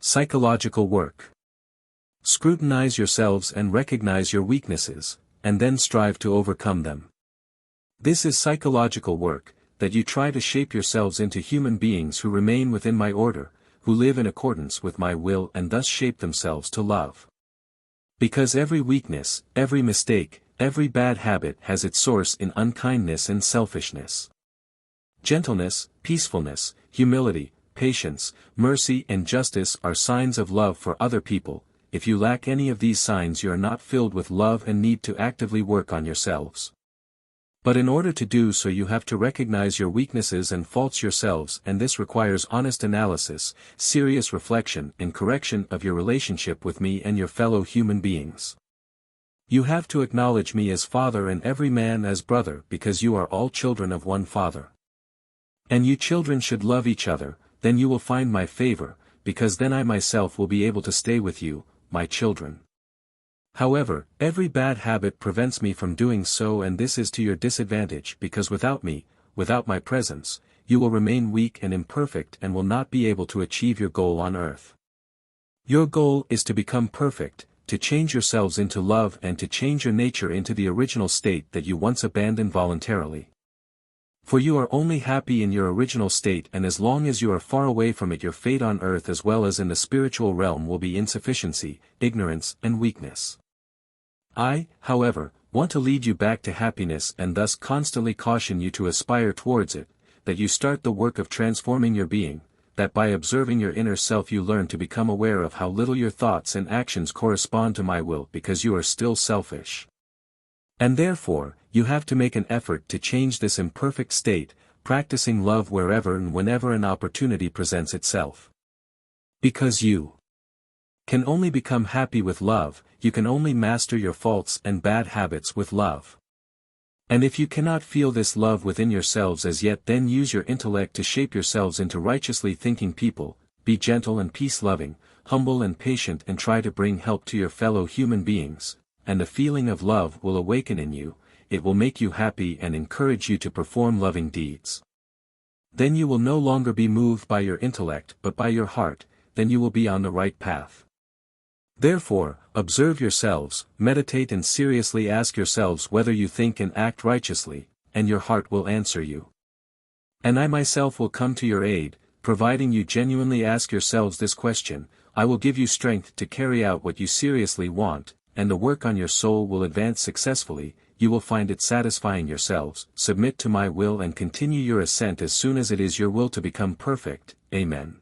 Psychological work. Scrutinize yourselves and recognize your weaknesses, and then strive to overcome them. This is psychological work, that you try to shape yourselves into human beings who remain within my order, who live in accordance with my will and thus shape themselves to love. Because every weakness, every mistake, every bad habit has its source in unkindness and selfishness. Gentleness, peacefulness, humility, patience, mercy and justice are signs of love for other people. If you lack any of these signs, you are not filled with love and need to actively work on yourselves. But in order to do so, you have to recognize your weaknesses and faults yourselves, and this requires honest analysis, serious reflection and correction of your relationship with me and your fellow human beings. You have to acknowledge me as Father and every man as brother, because you are all children of one Father. And you children should love each other, then you will find my favor, because then I myself will be able to stay with you, my children. However, every bad habit prevents me from doing so, and this is to your disadvantage, because without me, without my presence, you will remain weak and imperfect and will not be able to achieve your goal on earth. Your goal is to become perfect, to change yourselves into love and to change your nature into the original state that you once abandoned voluntarily. For you are only happy in your original state, and as long as you are far away from it, your fate on earth as well as in the spiritual realm will be insufficiency, ignorance and weakness. I, however, want to lead you back to happiness and thus constantly caution you to aspire towards it, that you start the work of transforming your being, that by observing your inner self you learn to become aware of how little your thoughts and actions correspond to my will, because you are still selfish. And therefore, you have to make an effort to change this imperfect state, practicing love wherever and whenever an opportunity presents itself. Because you can only become happy with love, you can only master your faults and bad habits with love. And if you cannot feel this love within yourselves as yet, then use your intellect to shape yourselves into righteously thinking people, be gentle and peace-loving, humble and patient, and try to bring help to your fellow human beings, and a feeling of love will awaken in you. It will make you happy and encourage you to perform loving deeds. Then you will no longer be moved by your intellect but by your heart, then you will be on the right path. Therefore, observe yourselves, meditate and seriously ask yourselves whether you think and act righteously, and your heart will answer you. And I myself will come to your aid, providing you genuinely ask yourselves this question. I will give you strength to carry out what you seriously want, and the work on your soul will advance successfully. You will find it satisfying yourselves. Submit to my will and continue your ascent as soon as it is your will to become perfect. Amen.